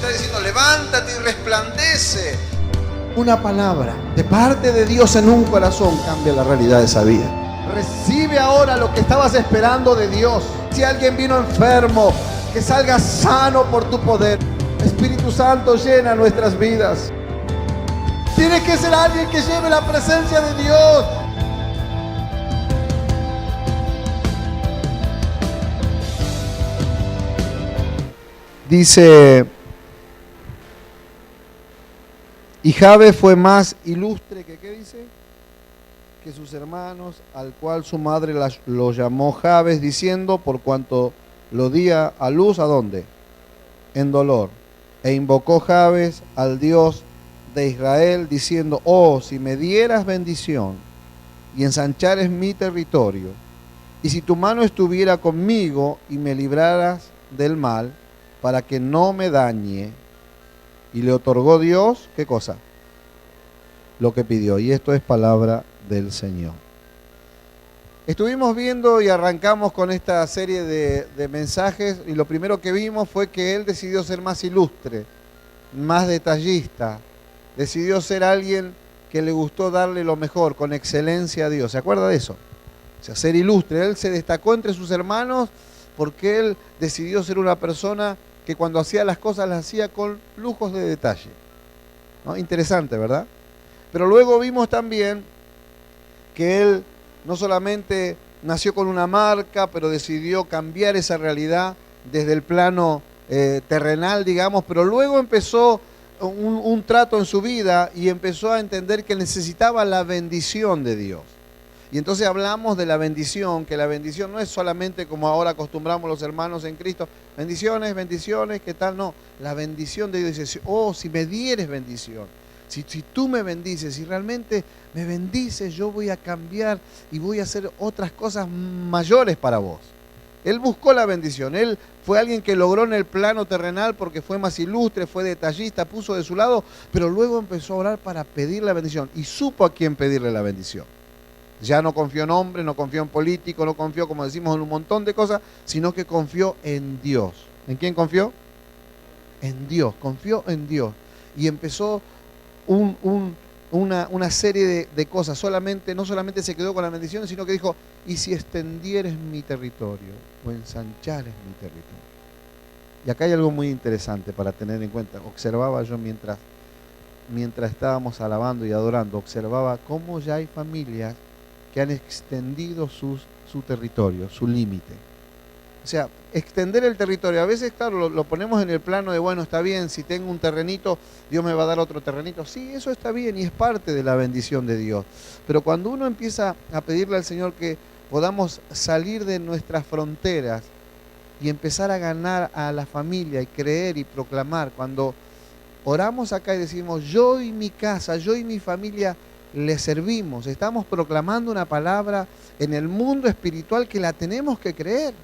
está diciendo, levántate y resplandece. Una palabra de parte de Dios en un corazón cambia la realidad de esa vida. Recibe ahora lo que estabas esperando de Dios. Si alguien vino enfermo, que salga sano por tu poder. Espíritu Santo, llena nuestras vidas. Tiene que ser alguien que lleve la presencia de Dios. Dice, y Jabes fue más ilustre que, ¿qué dice? Que sus hermanos, al cual su madre lo llamó Jabes, diciendo, por cuanto lo día a luz, ¿a dónde? En dolor. E invocó Jabes al Dios de Israel, diciendo, oh, si me dieras bendición y ensanchares mi territorio, y si tu mano estuviera conmigo y me libraras del mal, para que no me dañe. Y le otorgó Dios, ¿qué cosa? Lo que pidió. Y esto es palabra del Señor. Estuvimos viendo y arrancamos con esta serie de mensajes, y lo primero que vimos fue que él decidió ser más ilustre, más detallista, decidió ser alguien que le gustó darle lo mejor, con excelencia a Dios. ¿Se acuerda de eso? O sea, ser ilustre. Él se destacó entre sus hermanos porque él decidió ser una persona que cuando hacía las cosas las hacía con lujos de detalle, ¿no? Interesante, ¿verdad? Pero luego vimos también que él no solamente nació con una marca, pero decidió cambiar esa realidad desde el plano terrenal, digamos, pero luego empezó un trato en su vida y empezó a entender que necesitaba la bendición de Dios. Y entonces hablamos de la bendición, que la bendición no es solamente como ahora acostumbramos los hermanos en Cristo, bendiciones, bendiciones, ¿qué tal? No, la bendición de Dios dice, oh, si me dieres bendición, si tú me bendices, si realmente me bendices, yo voy a cambiar y voy a hacer otras cosas mayores para vos. Él buscó la bendición, él fue alguien que logró en el plano terrenal porque fue más ilustre, fue detallista, puso de su lado, pero luego empezó a orar para pedir la bendición y supo a quién pedirle la bendición. Ya no confió en hombres, no confió en políticos, no confió, como decimos, en un montón de cosas, sino que confió en Dios. ¿En quién confió? En Dios, confió en Dios. Y empezó una serie de cosas. No solamente se quedó con la bendición, sino que dijo, y si extendieres mi territorio, o ensanchares mi territorio. Y acá hay algo muy interesante para tener en cuenta. Observaba yo mientras estábamos alabando y adorando, observaba cómo ya hay familias que han extendido su territorio, su límite. O sea, extender el territorio. A veces, claro, lo ponemos en el plano de, bueno, está bien, si tengo un terrenito, Dios me va a dar otro terrenito. Sí, eso está bien y es parte de la bendición de Dios. Pero cuando uno empieza a pedirle al Señor que podamos salir de nuestras fronteras y empezar a ganar a la familia y creer y proclamar, cuando oramos acá y decimos, yo y mi casa, yo y mi familia le servimos, estamos proclamando una palabra en el mundo espiritual que la tenemos que creer.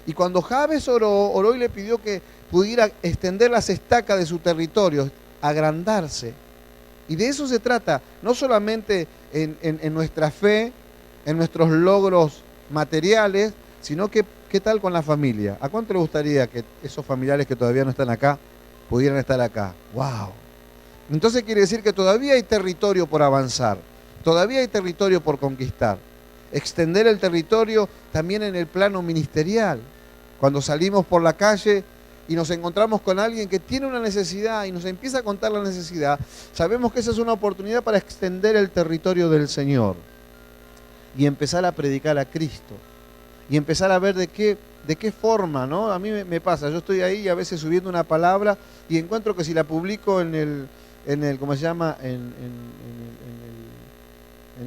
Y cuando Jabes oró y le pidió que pudiera extender las estacas de su territorio, agrandarse. Y de eso se trata, no solamente en nuestra fe, en nuestros logros materiales, sino que qué tal con la familia. ¿A cuánto le gustaría que esos familiares que todavía no están acá pudieran estar acá? ¡Wow! Entonces quiere decir que todavía hay territorio por avanzar, todavía hay territorio por conquistar. Extender el territorio también en el plano ministerial. Cuando salimos por la calle y nos encontramos con alguien que tiene una necesidad y nos empieza a contar la necesidad, sabemos que esa es una oportunidad para extender el territorio del Señor y empezar a predicar a Cristo y empezar a ver de qué forma, ¿no? A mí me pasa, yo estoy ahí a veces subiendo una palabra y encuentro que si la publico en el ¿cómo se llama? En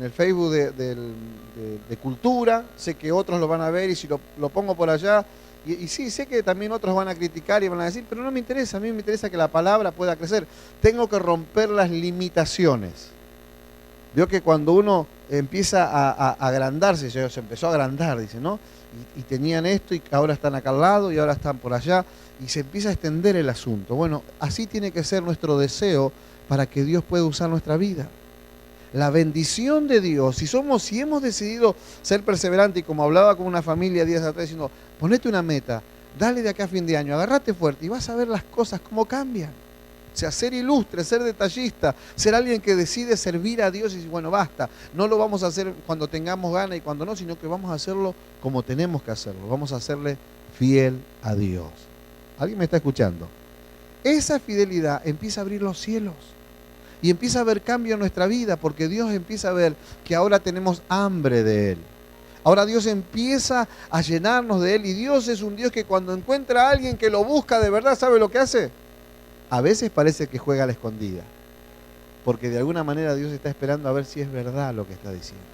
el Facebook de cultura, sé que otros lo van a ver y si lo pongo por allá, y sí, sé que también otros van a criticar y van a decir, pero no me interesa, a mí me interesa que la palabra pueda crecer. Tengo que romper las limitaciones. Veo que cuando uno empieza a agrandarse, se empezó a agrandar, dice, ¿no? Y tenían esto y ahora están acá al lado y ahora están por allá y se empieza a extender el asunto. Bueno, así tiene que ser nuestro deseo para que Dios pueda usar nuestra vida. La bendición de Dios, si hemos decidido ser perseverantes, y como hablaba con una familia días atrás diciendo, ponete una meta, Dale de acá a fin de año, agarrate fuerte y vas a ver las cosas cómo cambian. O sea, ser ilustre, ser detallista, ser alguien que decide servir a Dios y decir, bueno, basta, no lo vamos a hacer cuando tengamos ganas y cuando no, sino que vamos a hacerlo como tenemos que hacerlo. Vamos a hacerle fiel a Dios. ¿Alguien me está escuchando? Esa fidelidad empieza a abrir los cielos y empieza a haber cambio en nuestra vida porque Dios empieza a ver que ahora tenemos hambre de Él. Ahora Dios empieza a llenarnos de Él y Dios es un Dios que cuando encuentra a alguien que lo busca de verdad, ¿sabe lo que hace? A veces parece que juega a la escondida, porque de alguna manera Dios está esperando a ver si es verdad lo que está diciendo.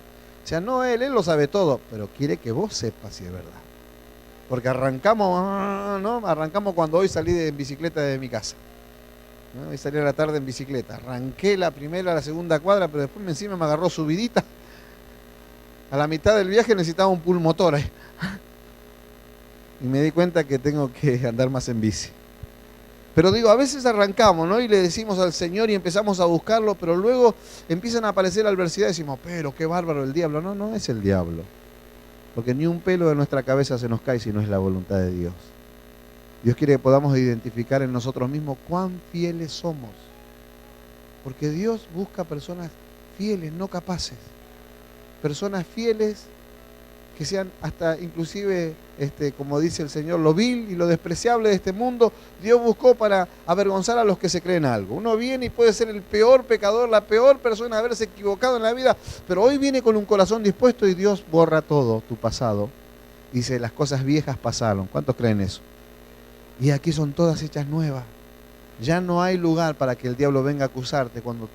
O sea, no Él lo sabe todo, pero quiere que vos sepas si es verdad. Porque arrancamos, ¿no? Arrancamos cuando hoy salí en bicicleta de mi casa. ¿No? Hoy salí a la tarde en bicicleta. Arranqué la primera, la segunda cuadra, pero después encima me agarró subidita. A la mitad del viaje necesitaba un pulmotor ahí. Y me di cuenta que tengo que andar más en bici. Pero digo, a veces arrancamos, ¿no? Y le decimos al Señor y empezamos a buscarlo, pero luego empiezan a aparecer adversidades y decimos, pero qué bárbaro el diablo. No, no es el diablo. Porque ni un pelo de nuestra cabeza se nos cae si no es la voluntad de Dios. Dios quiere que podamos identificar en nosotros mismos cuán fieles somos. Porque Dios busca personas fieles, no capaces. Personas fieles que sean hasta inclusive, como dice el Señor, lo vil y lo despreciable de este mundo, Dios buscó para avergonzar a los que se creen algo. Uno viene y puede ser el peor pecador, la peor persona, haberse equivocado en la vida, pero hoy viene con un corazón dispuesto y Dios borra todo tu pasado. Dice, las cosas viejas pasaron. ¿Cuántos creen eso? Y aquí son todas hechas nuevas. Ya no hay lugar para que el diablo venga a acusarte cuando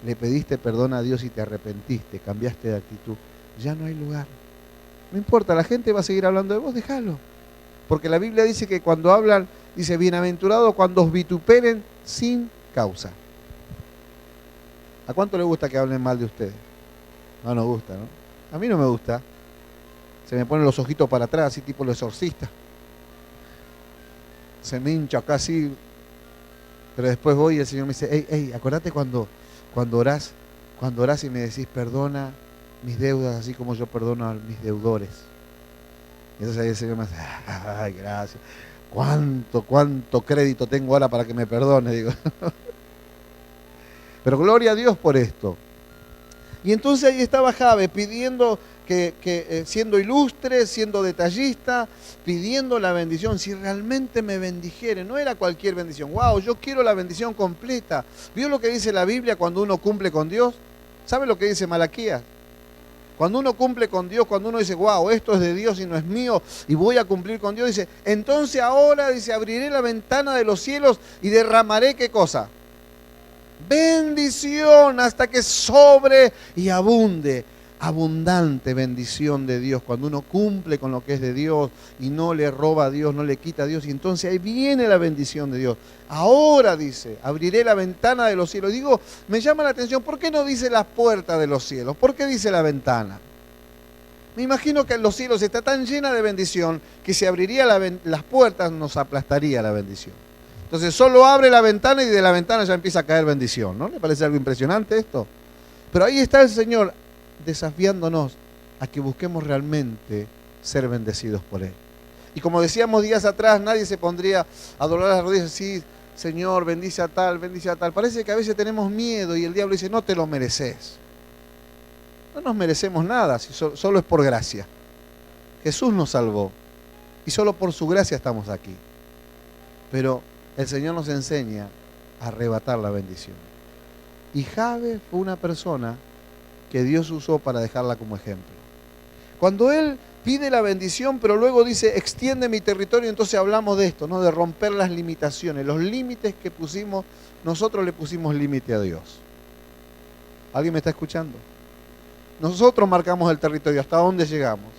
le pediste perdón a Dios y te arrepentiste, cambiaste de actitud. Ya no hay lugar. No importa, la gente va a seguir hablando de vos, déjalo. Porque la Biblia dice que cuando hablan, dice, bienaventurado cuando os vituperen sin causa. ¿A cuánto le gusta que hablen mal de ustedes? No nos gusta, ¿no? A mí no me gusta. Se me ponen los ojitos para atrás, así tipo los exorcistas. Se me hincha acá así. Pero después voy y el Señor me dice, hey, acordate cuando orás y me decís, perdona mis deudas así como yo perdono a mis deudores. Y entonces ahí el Señor me dice, ay, gracias. ¿Cuánto crédito tengo ahora para que me perdone? Digo. Pero gloria a Dios por esto. Y entonces ahí estaba Jabe pidiendo que siendo ilustre, siendo detallista, pidiendo la bendición. Si realmente me bendijere, no era cualquier bendición. Wow, yo quiero la bendición completa. ¿Vio lo que dice la Biblia cuando uno cumple con Dios? ¿Sabe lo que dice Malaquías? Cuando uno cumple con Dios, cuando uno dice, wow, esto es de Dios y no es mío, y voy a cumplir con Dios, dice, entonces ahora, dice, abriré la ventana de los cielos y derramaré, ¿qué cosa? Bendición hasta que sobre y abunde. Abundante bendición de Dios, cuando uno cumple con lo que es de Dios y no le roba a Dios, no le quita a Dios, y entonces ahí viene la bendición de Dios. Ahora dice, abriré la ventana de los cielos. Digo, me llama la atención, ¿por qué no dice las puertas de los cielos? ¿Por qué dice la ventana? Me imagino que en los cielos está tan llena de bendición que si abriría las puertas nos aplastaría la bendición. Entonces solo abre la ventana y de la ventana ya empieza a caer bendición, ¿no? ¿Le parece algo impresionante esto? Pero ahí está el Señor desafiándonos a que busquemos realmente ser bendecidos por Él. Y como decíamos días atrás, nadie se pondría a doblar las rodillas y decir, Señor, bendice a tal, bendice a tal. Parece que a veces tenemos miedo y el diablo dice, no te lo mereces. No nos merecemos nada, si solo es por gracia. Jesús nos salvó y solo por su gracia estamos aquí. Pero el Señor nos enseña a arrebatar la bendición. Y Jabe fue una persona que Dios usó para dejarla como ejemplo. Cuando él pide la bendición, pero luego dice, extiende mi territorio, entonces hablamos de esto, ¿no? De romper las limitaciones, los límites que pusimos, nosotros le pusimos límite a Dios. ¿Alguien me está escuchando? Nosotros marcamos el territorio, hasta dónde llegamos.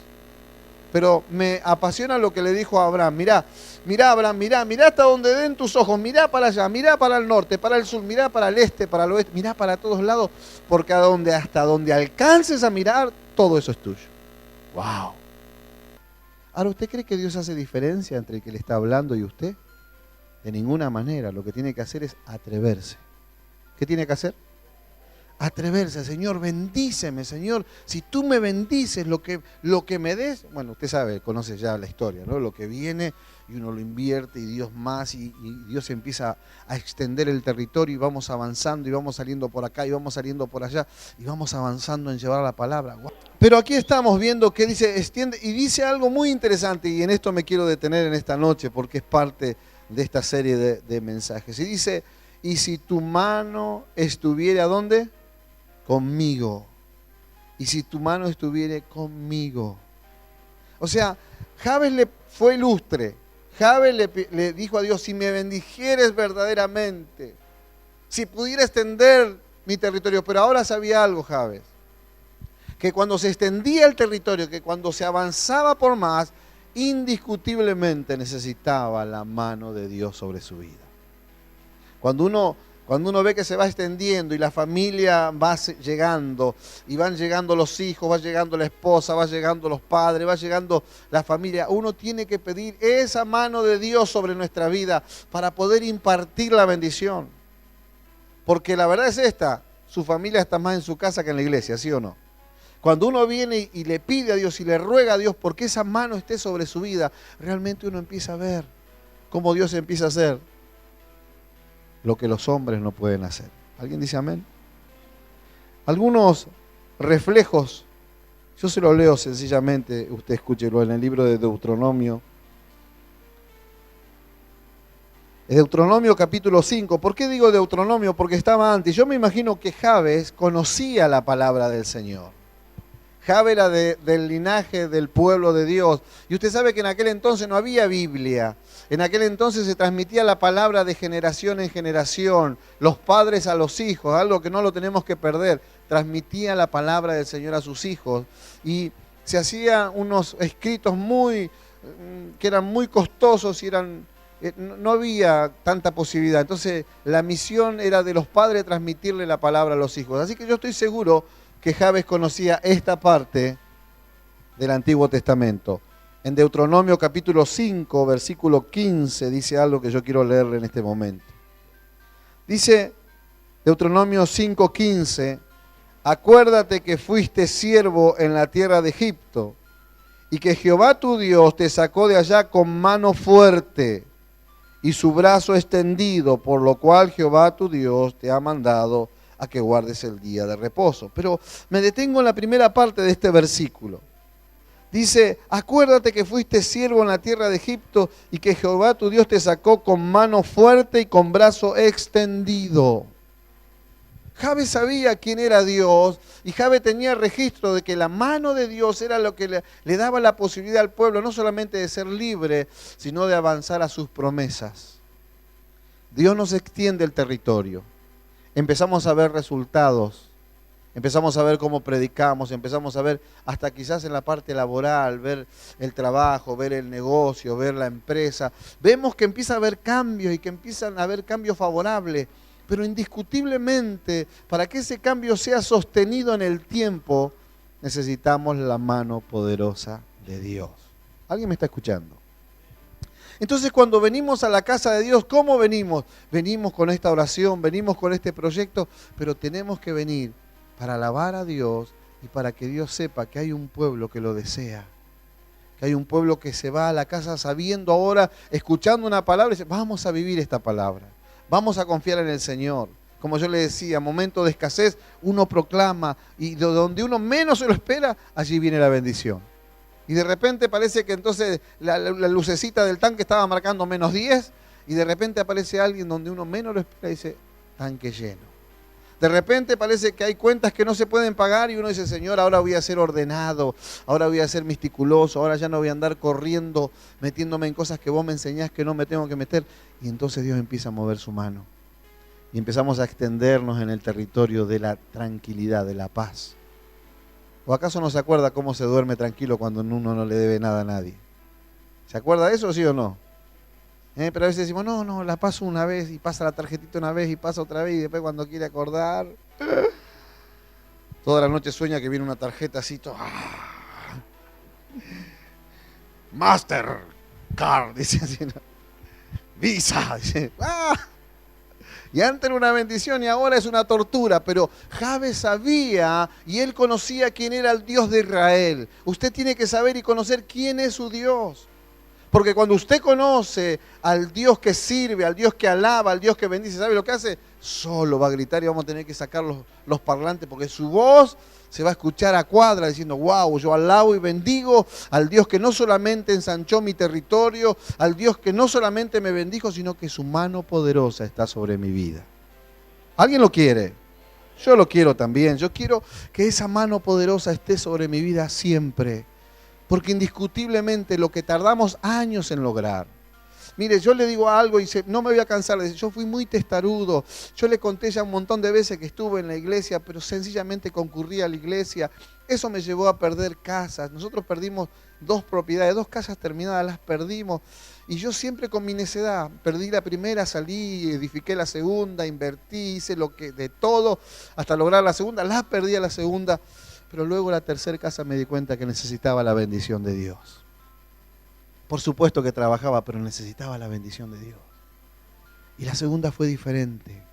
Pero me apasiona lo que le dijo a Abraham, mirá Abraham, mirá hasta donde den tus ojos, mirá para allá, mirá para el norte, para el sur, mirá para el este, para el oeste, mirá para todos lados, porque hasta donde alcances a mirar, todo eso es tuyo. ¡Wow! Ahora, ¿usted cree que Dios hace diferencia entre el que le está hablando y usted? De ninguna manera, lo que tiene que hacer es atreverse. ¿Qué tiene que hacer? atreverse, Señor, bendíceme, Señor, si tú me bendices, lo que me des, bueno, usted sabe, conoce ya la historia, ¿no? Lo que viene y uno lo invierte y Dios más y Dios empieza a extender el territorio y vamos avanzando y vamos saliendo por acá y vamos saliendo por allá y vamos avanzando en llevar la palabra. Pero aquí estamos viendo que dice, extiende, y dice algo muy interesante, y en esto me quiero detener en esta noche porque es parte de esta serie de mensajes. Y dice, y si tu mano estuviera, ¿dónde? Conmigo. Y si tu mano estuviera conmigo. O sea, Jabes le fue ilustre. Jabes le dijo a Dios, si me bendijeres verdaderamente, si pudiera extender mi territorio. Pero ahora sabía algo, Jabes, que cuando se extendía el territorio, que cuando se avanzaba por más, indiscutiblemente necesitaba la mano de Dios sobre su vida. Cuando uno ve que se va extendiendo y la familia va llegando, y van llegando los hijos, va llegando la esposa, va llegando los padres, va llegando la familia, uno tiene que pedir esa mano de Dios sobre nuestra vida para poder impartir la bendición. Porque la verdad es esta, su familia está más en su casa que en la iglesia, ¿sí o no? Cuando uno viene y le pide a Dios y le ruega a Dios porque esa mano esté sobre su vida, realmente uno empieza a ver cómo Dios empieza a hacer lo que los hombres no pueden hacer. ¿Alguien dice amén? Algunos reflejos, yo se lo leo sencillamente, usted escúchelo en el libro de Deuteronomio. Deuteronomio capítulo 5. ¿Por qué digo Deuteronomio? Porque estaba antes. Yo me imagino que Jabes conocía la palabra del Señor. Jabes era del linaje del pueblo de Dios. Y usted sabe que en aquel entonces no había Biblia. En aquel entonces se transmitía la palabra de generación en generación. Los padres a los hijos, algo que no lo tenemos que perder. Transmitían la palabra del Señor a sus hijos. Y se hacían unos escritos que eran muy costosos y no había tanta posibilidad. Entonces la misión era de los padres transmitirle la palabra a los hijos. Así que yo estoy seguro que Jabes conocía esta parte del Antiguo Testamento. En Deuteronomio capítulo 5, versículo 15, dice algo que yo quiero leerle en este momento. Dice Deuteronomio 5:15, acuérdate que fuiste siervo en la tierra de Egipto y que Jehová tu Dios te sacó de allá con mano fuerte y su brazo extendido, por lo cual Jehová tu Dios te ha mandado a que guardes el día de reposo. Pero me detengo en la primera parte de este versículo. Dice, acuérdate que fuiste siervo en la tierra de Egipto y que Jehová tu Dios te sacó con mano fuerte y con brazo extendido. Jabes sabía quién era Dios y Jabes tenía registro de que la mano de Dios era lo que le daba la posibilidad al pueblo no solamente de ser libre, sino de avanzar a sus promesas. Dios nos extiende el territorio. Empezamos a ver resultados, empezamos a ver cómo predicamos, empezamos a ver hasta quizás en la parte laboral, ver el trabajo, ver el negocio, ver la empresa. Vemos que empieza a haber cambios y que empiezan a haber cambios favorables, pero indiscutiblemente para que ese cambio sea sostenido en el tiempo, necesitamos la mano poderosa de Dios. ¿Alguien me está escuchando? Entonces cuando venimos a la casa de Dios, ¿cómo venimos? Venimos con esta oración, venimos con este proyecto, pero tenemos que venir para alabar a Dios y para que Dios sepa que hay un pueblo que lo desea. Que hay un pueblo que se va a la casa sabiendo ahora, escuchando una palabra y dice, vamos a vivir esta palabra, vamos a confiar en el Señor. Como yo le decía, momento de escasez, uno proclama y de donde uno menos se lo espera, allí viene la bendición. Y de repente parece que entonces la lucecita del tanque estaba marcando -10 y de repente aparece alguien donde uno menos lo espera y dice, tanque lleno. De repente parece que hay cuentas que no se pueden pagar y uno dice, Señor, ahora voy a ser ordenado, ahora voy a ser meticuloso, ahora ya no voy a andar corriendo, metiéndome en cosas que vos me enseñás que no me tengo que meter. Y entonces Dios empieza a mover su mano y empezamos a extendernos en el territorio de la tranquilidad, de la paz. ¿O acaso no se acuerda cómo se duerme tranquilo cuando uno no le debe nada a nadie? ¿Se acuerda de eso, sí o no? Pero a veces decimos, no, la paso una vez y pasa la tarjetita una vez y pasa otra vez y después cuando quiere acordar, toda la noche sueña que viene una tarjeta así, Mastercard, dice así, ¿no? Visa, dice, Y antes era una bendición y ahora es una tortura. Pero Jabes sabía y él conocía quién era el Dios de Israel. Usted tiene que saber y conocer quién es su Dios. Porque cuando usted conoce al Dios que sirve, al Dios que alaba, al Dios que bendice, ¿sabe lo que hace? Solo va a gritar y vamos a tener que sacar los parlantes porque su voz se va a escuchar a cuadra diciendo, wow, yo alabo y bendigo al Dios que no solamente ensanchó mi territorio, al Dios que no solamente me bendijo, sino que su mano poderosa está sobre mi vida. ¿Alguien lo quiere? Yo lo quiero también. Yo quiero que esa mano poderosa esté sobre mi vida siempre. Porque indiscutiblemente lo que tardamos años en lograr. Mire, yo le digo algo y no me voy a cansar de decir, yo fui muy testarudo. Yo le conté ya un montón de veces que estuve en la iglesia, pero sencillamente concurrí a la iglesia. Eso me llevó a perder casas. Nosotros perdimos 2 propiedades, 2 casas terminadas, las perdimos. Y yo siempre con mi necedad, perdí la primera, salí, edifiqué la segunda, invertí, hice de todo hasta lograr la segunda, la perdí a la segunda. Pero luego la tercera casa me di cuenta que necesitaba la bendición de Dios. Por supuesto que trabajaba, pero necesitaba la bendición de Dios. Y la segunda fue diferente.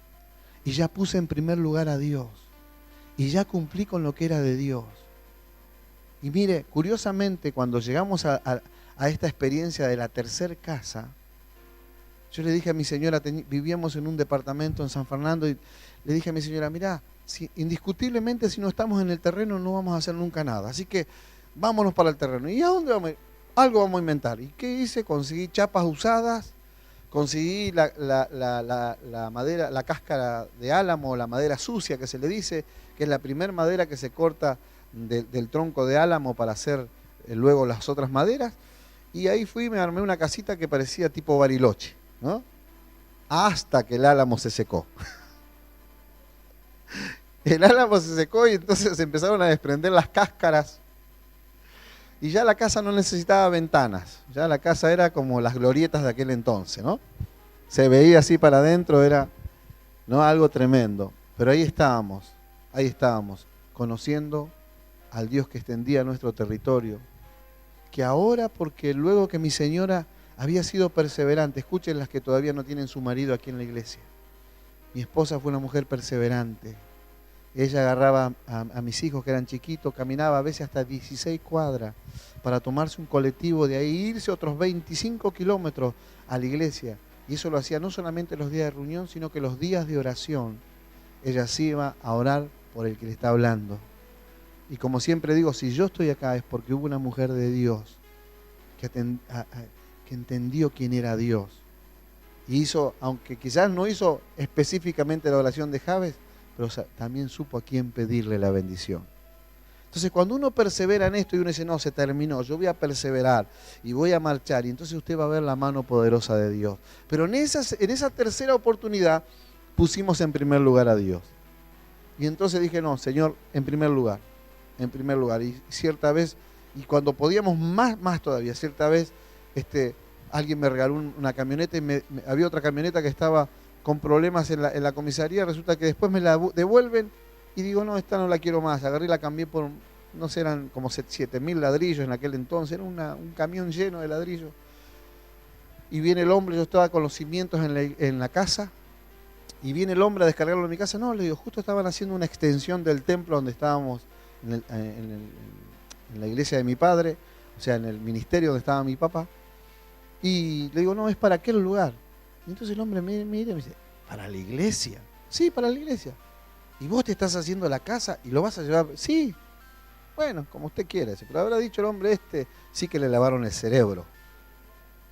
Y ya puse en primer lugar a Dios. Y ya cumplí con lo que era de Dios. Y mire, curiosamente, cuando llegamos a esta experiencia de la tercera casa, yo le dije a mi señora, vivíamos en un departamento en San Fernando, y le dije a mi señora, mirá, indiscutiblemente si no estamos en el terreno no vamos a hacer nunca nada. Así que vámonos para el terreno. ¿Y a dónde vamos a ir? Algo vamos a inventar. ¿Y qué hice? Conseguí chapas usadas, conseguí la madera, la cáscara de álamo, la madera sucia que se le dice, que es la primera madera que se corta del tronco de álamo para hacer luego las otras maderas. Y ahí fui y me armé una casita que parecía tipo Bariloche, ¿no? Hasta que el álamo se secó. El álamo se secó y entonces se empezaron a desprender las cáscaras. Y ya la casa no necesitaba ventanas. Ya la casa era como las glorietas de aquel entonces, ¿no? Se veía así para adentro, era, ¿no?, algo tremendo. Pero ahí estábamos, conociendo al Dios que extendía nuestro territorio. Que ahora, porque luego que mi señora había sido perseverante, escuchen las que todavía no tienen su marido aquí en la iglesia. Mi esposa fue una mujer perseverante. Ella agarraba a mis hijos que eran chiquitos, caminaba a veces hasta 16 cuadras para tomarse un colectivo de ahí, irse otros 25 kilómetros a la iglesia. Y eso lo hacía no solamente los días de reunión, sino que los días de oración. Ella sí iba a orar por el que le está hablando. Y como siempre digo, si yo estoy acá es porque hubo una mujer de Dios que entendió quién era Dios. Y hizo, aunque quizás no hizo específicamente la oración de Jabes, pero también supo a quién pedirle la bendición. Entonces cuando uno persevera en esto y uno dice, no, se terminó, yo voy a perseverar y voy a marchar, y entonces usted va a ver la mano poderosa de Dios. Pero en esa tercera oportunidad pusimos en primer lugar a Dios. Y entonces dije, no, Señor, en primer lugar. Y cierta vez, y cuando podíamos más todavía, cierta vez alguien me regaló una camioneta y había otra camioneta que estaba con problemas en la comisaría, resulta que después me la devuelven y digo, no, esta no la quiero más. Agarré y la cambié por, no sé, eran como 7.000 ladrillos en aquel entonces, era un camión lleno de ladrillos. Y viene el hombre, yo estaba con los cimientos en la casa, y viene el hombre a descargarlo en mi casa. No, le digo, justo estaban haciendo una extensión del templo donde estábamos en la iglesia de mi padre, o sea, en el ministerio donde estaba mi papá. Y le digo, no, es para aquel lugar. Y entonces el hombre me mira y me dice, ¿para la iglesia? Sí, para la iglesia. ¿Y vos te estás haciendo la casa y lo vas a llevar? Sí. Bueno, como usted quiere. Pero habrá dicho el hombre, sí que le lavaron el cerebro.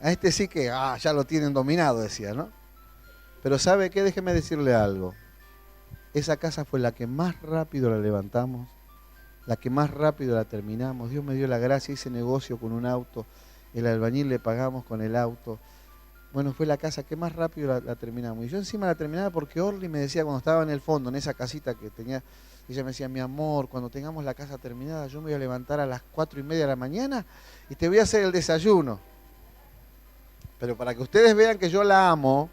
A sí que, ya lo tienen dominado, decía, ¿no? Pero ¿sabe qué? Déjeme decirle algo. Esa casa fue la que más rápido la levantamos, la que más rápido la terminamos. Dios me dio la gracia, hice negocio con un auto, el albañil le pagamos con el auto. Bueno, fue la casa que más rápido la terminamos. Y yo encima la terminaba porque Orly me decía cuando estaba en el fondo, en esa casita que tenía, ella me decía, mi amor, cuando tengamos la casa terminada, yo me voy a levantar a las 4:30 de la mañana y te voy a hacer el desayuno. Pero para que ustedes vean que yo la amo,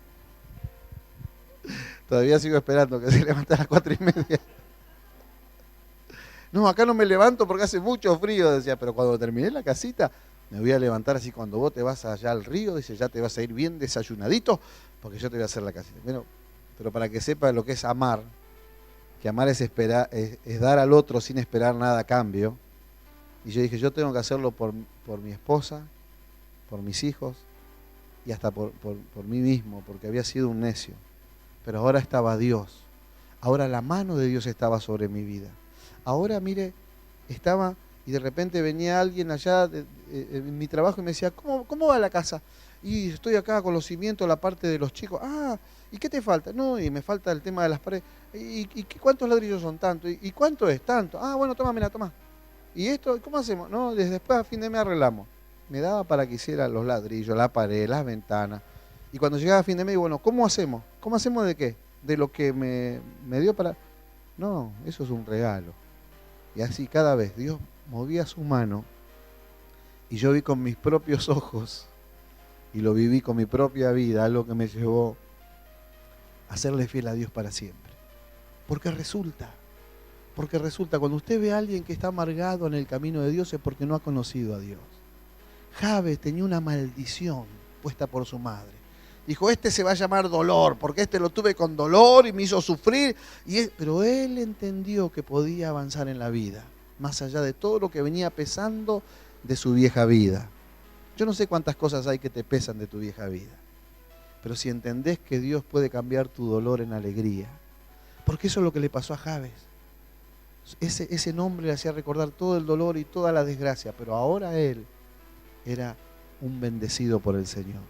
todavía sigo esperando que se levante a las 4:30. No, acá no me levanto porque hace mucho frío, decía, pero cuando terminé la casita, me voy a levantar así cuando vos te vas allá al río, dice, ya te vas a ir bien desayunadito, porque yo te voy a hacer la casita. Bueno, pero para que sepa lo que es amar, que amar es esperar, es dar al otro sin esperar nada a cambio. Y yo dije, yo tengo que hacerlo por mi esposa, por mis hijos y hasta por mí mismo, porque había sido un necio. Pero ahora estaba Dios, ahora la mano de Dios estaba sobre mi vida. Ahora, mire, estaba y de repente venía alguien allá en mi trabajo y me decía, ¿cómo va la casa? Y estoy acá con los cimientos, la parte de los chicos. Ah, ¿y qué te falta? No, y me falta el tema de las paredes. ¿Y cuántos ladrillos son tanto? ¿Y cuánto es tanto? Ah, bueno, toma, mira, toma. ¿Y esto cómo hacemos? No, desde después a fin de mes arreglamos. Me daba para que hiciera los ladrillos, la pared, las ventanas. Y cuando llegaba a fin de mes, bueno, ¿cómo hacemos? ¿Cómo hacemos de qué? ¿De lo que me dio para...? No, eso es un regalo. Y así cada vez Dios movía su mano y yo vi con mis propios ojos y lo viví con mi propia vida, algo que me llevó a serle fiel a Dios para siempre. Porque resulta, cuando usted ve a alguien que está amargado en el camino de Dios es porque no ha conocido a Dios. Jabes tenía una maldición puesta por su madre. Dijo, este se va a llamar dolor, porque este lo tuve con dolor y me hizo sufrir. Pero él entendió que podía avanzar en la vida, más allá de todo lo que venía pesando de su vieja vida. Yo no sé cuántas cosas hay que te pesan de tu vieja vida, pero si entendés que Dios puede cambiar tu dolor en alegría, porque eso es lo que le pasó a Jabes. Ese nombre le hacía recordar todo el dolor y toda la desgracia, pero ahora él era un bendecido por el Señor.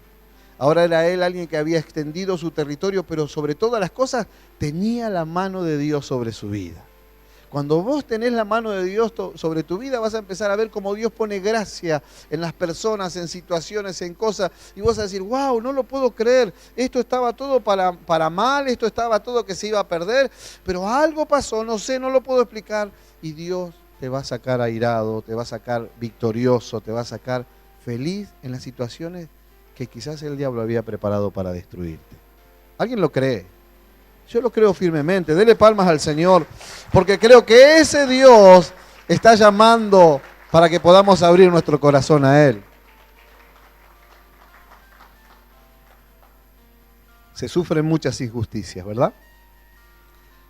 Ahora era él alguien que había extendido su territorio, pero sobre todas las cosas tenía la mano de Dios sobre su vida. Cuando vos tenés la mano de Dios sobre tu vida, vas a empezar a ver cómo Dios pone gracia en las personas, en situaciones, en cosas, y vos vas a decir, wow, no lo puedo creer, esto estaba todo para mal, esto estaba todo que se iba a perder, pero algo pasó, no sé, no lo puedo explicar, y Dios te va a sacar airado, te va a sacar victorioso, te va a sacar feliz en las situaciones que quizás el diablo había preparado para destruirte. ¿Alguien lo cree? Yo lo creo firmemente. Dele palmas al Señor, porque creo que ese Dios está llamando para que podamos abrir nuestro corazón a Él. Se sufren muchas injusticias, ¿verdad?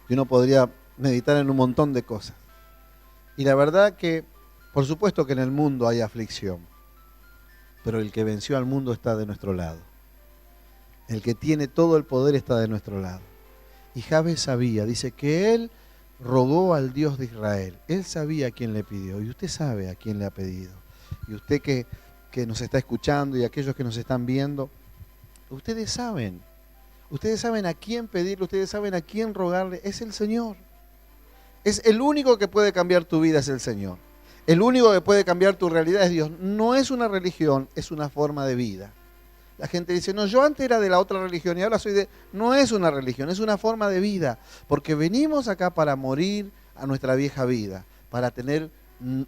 Y uno podría meditar en un montón de cosas. Y la verdad que, por supuesto que en el mundo hay aflicción, pero el que venció al mundo está de nuestro lado. El que tiene todo el poder está de nuestro lado. Y Jabes sabía, dice que él rogó al Dios de Israel. Él sabía a quién le pidió y usted sabe a quién le ha pedido. Y usted que nos está escuchando y aquellos que nos están viendo, ustedes saben a quién pedirle, ustedes saben a quién rogarle, es el Señor. Es el único que puede cambiar tu vida, es el Señor. El único que puede cambiar tu realidad es Dios. No es una religión, es una forma de vida. La gente dice, no, yo antes era de la otra religión y ahora soy de... No es una religión, es una forma de vida. Porque venimos acá para morir a nuestra vieja vida, para tener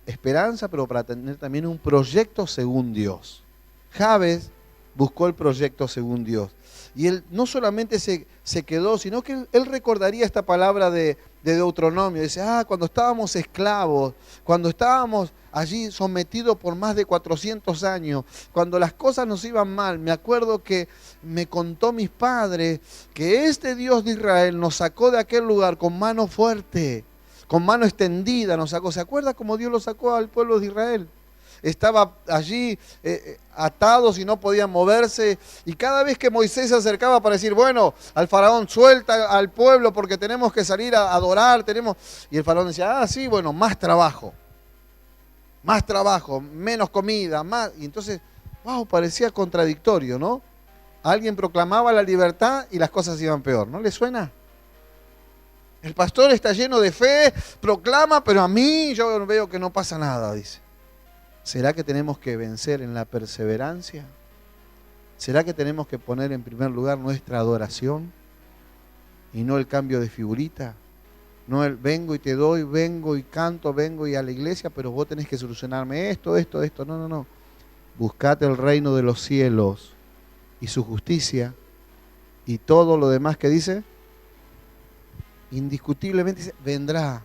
esperanza, pero para tener también un proyecto según Dios. Jabes buscó el proyecto según Dios. Y él no solamente se quedó, sino que él recordaría esta palabra de Deuteronomio. Dice, cuando estábamos esclavos, cuando estábamos allí sometidos por más de 400 años, cuando las cosas nos iban mal, me acuerdo que me contó mis padres que este Dios de Israel nos sacó de aquel lugar con mano fuerte, con mano extendida nos sacó. ¿Se acuerda cómo Dios lo sacó al pueblo de Israel? Estaba allí atados y no podían moverse, y cada vez que Moisés se acercaba para decir, bueno, al faraón, suelta al pueblo porque tenemos que salir a adorar, y el faraón decía, sí, bueno, más trabajo, menos comida, más, y entonces, wow, parecía contradictorio, ¿no? Alguien proclamaba la libertad y las cosas iban peor, ¿no le suena? El pastor está lleno de fe, proclama, pero a mí yo veo que no pasa nada, dice. ¿Será que tenemos que vencer en la perseverancia? ¿Será que tenemos que poner en primer lugar nuestra adoración y no el cambio de figurita? No el vengo y te doy, vengo y canto, vengo y a la iglesia, pero vos tenés que solucionarme esto. No. Buscate el reino de los cielos y su justicia, y todo lo demás que dice, indiscutiblemente dice, vendrá.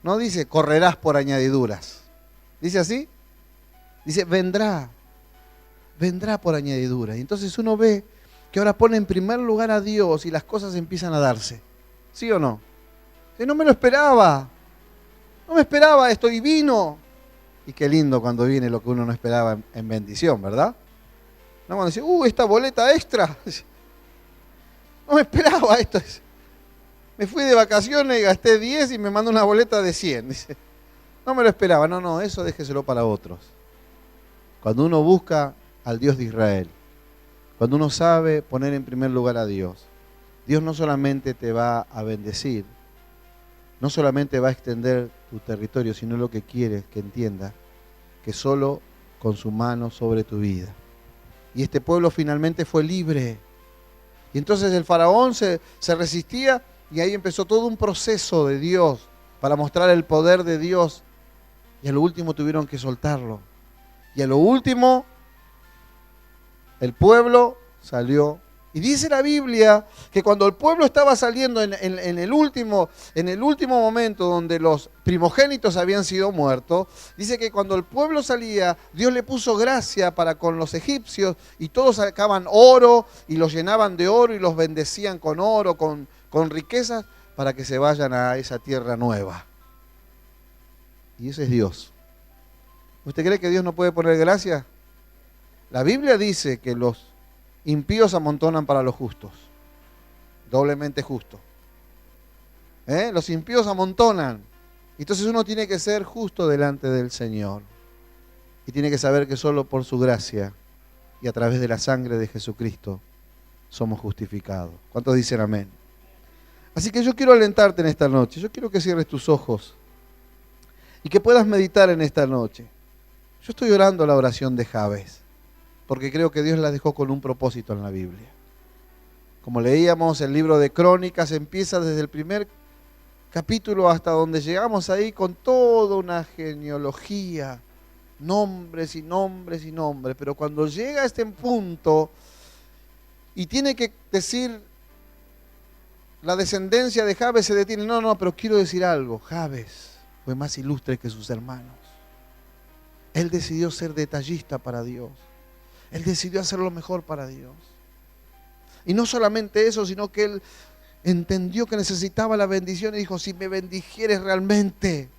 No dice, correrás por añadiduras. ¿Dice así? Dice, vendrá por añadidura. Y entonces uno ve que ahora pone en primer lugar a Dios y las cosas empiezan a darse. ¿Sí o no? No me lo esperaba. No me esperaba esto y vino. Y qué lindo cuando viene lo que uno no esperaba en bendición, ¿verdad? No, cuando dice, esta boleta extra. No me esperaba esto. Me fui de vacaciones y gasté 10 y me mandó una boleta de 100. Dice, no me lo esperaba. No, eso déjeselo para otros. Cuando uno busca al Dios de Israel, cuando uno sabe poner en primer lugar a Dios, Dios no solamente te va a bendecir, no solamente va a extender tu territorio, sino lo que quiere es que entiendas que solo con su mano sobre tu vida. Y este pueblo finalmente fue libre. Y entonces el faraón se resistía y ahí empezó todo un proceso de Dios para mostrar el poder de Dios. Y a lo último tuvieron que soltarlo. Y a lo último el pueblo salió. Y dice la Biblia que cuando el pueblo estaba saliendo en el último momento donde los primogénitos habían sido muertos, dice que cuando el pueblo salía, Dios le puso gracia para con los egipcios y todos sacaban oro y los llenaban de oro y los bendecían con oro, con riquezas, para que se vayan a esa tierra nueva. Y ese es Dios. ¿Usted cree que Dios no puede poner gracia? La Biblia dice que los impíos amontonan para los justos, doblemente justo. Los impíos amontonan. Entonces uno tiene que ser justo delante del Señor. Y tiene que saber que solo por su gracia y a través de la sangre de Jesucristo somos justificados. ¿Cuántos dicen amén? Así que yo quiero alentarte en esta noche. Yo quiero que cierres tus ojos y que puedas meditar en esta noche. Yo estoy orando la oración de Jabes, porque creo que Dios la dejó con un propósito en la Biblia. Como leíamos, el libro de Crónicas empieza desde el primer capítulo hasta donde llegamos ahí con toda una genealogía, nombres y nombres y nombres. Pero cuando llega a este punto y tiene que decir la descendencia de Jabes, se detiene. No, pero quiero decir algo. Jabes fue más ilustre que sus hermanos. Él decidió ser detallista para Dios. Él decidió hacer lo mejor para Dios. Y no solamente eso, sino que él entendió que necesitaba la bendición y dijo, si me bendijeres realmente,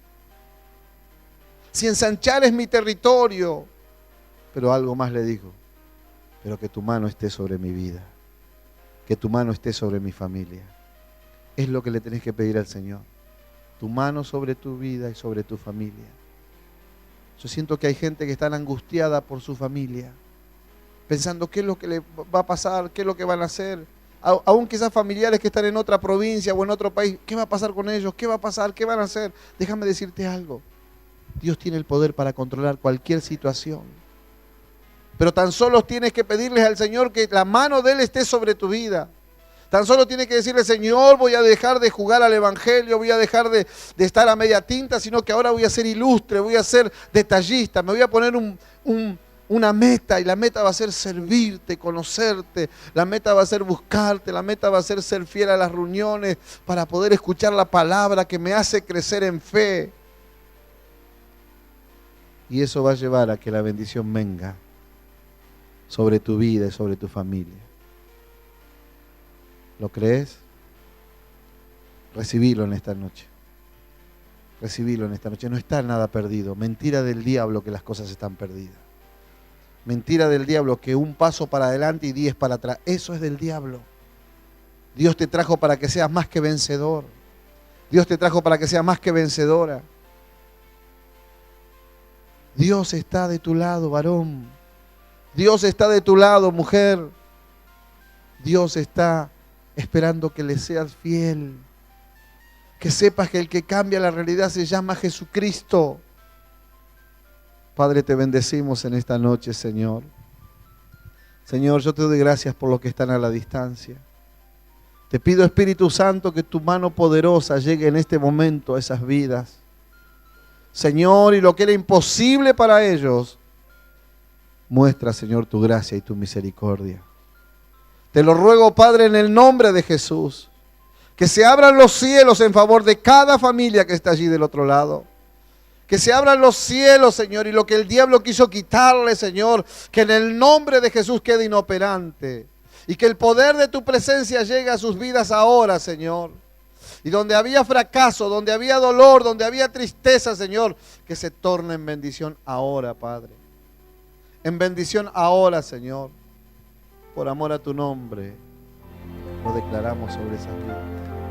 si ensanchares mi territorio, pero algo más le dijo, pero que tu mano esté sobre mi vida, que tu mano esté sobre mi familia. Es lo que le tenés que pedir al Señor, tu mano sobre tu vida y sobre tu familia. Yo siento que hay gente que está angustiada por su familia, pensando qué es lo que le va a pasar, qué es lo que van a hacer. Aún quizás familiares que están en otra provincia o en otro país, ¿qué va a pasar con ellos? ¿Qué va a pasar? ¿Qué van a hacer? Déjame decirte algo. Dios tiene el poder para controlar cualquier situación. Pero tan solo tienes que pedirles al Señor que la mano de Él esté sobre tu vida. Tan solo tienes que decirle, Señor, voy a dejar de jugar al Evangelio, voy a dejar de estar a media tinta, sino que ahora voy a ser ilustre, voy a ser detallista, me voy a poner una meta, y la meta va a ser servirte, conocerte, la meta va a ser buscarte, la meta va a ser fiel a las reuniones para poder escuchar la palabra que me hace crecer en fe. Y eso va a llevar a que la bendición venga sobre tu vida y sobre tu familia. ¿Lo crees? Recibilo en esta noche. Recibilo en esta noche. No está nada perdido. Mentira del diablo que las cosas están perdidas. Mentira del diablo que un paso para adelante y 10 para atrás. Eso es del diablo. Dios te trajo para que seas más que vencedor. Dios te trajo para que seas más que vencedora. Dios está de tu lado, varón. Dios está de tu lado, mujer. Dios está esperando que le seas fiel. Que sepas que el que cambia la realidad se llama Jesucristo. Padre, te bendecimos en esta noche, Señor. Señor, yo te doy gracias por los que están a la distancia. Te pido, Espíritu Santo, que tu mano poderosa llegue en este momento a esas vidas. Señor, y lo que era imposible para ellos, muestra, Señor, tu gracia y tu misericordia. Te lo ruego, Padre, en el nombre de Jesús, que se abran los cielos en favor de cada familia que está allí del otro lado. Que se abran los cielos, Señor, y lo que el diablo quiso quitarle, Señor, que en el nombre de Jesús quede inoperante. Y que el poder de tu presencia llegue a sus vidas ahora, Señor. Y donde había fracaso, donde había dolor, donde había tristeza, Señor, que se torne en bendición ahora, Padre. En bendición ahora, Señor. Por amor a tu nombre, lo declaramos sobre esa vida.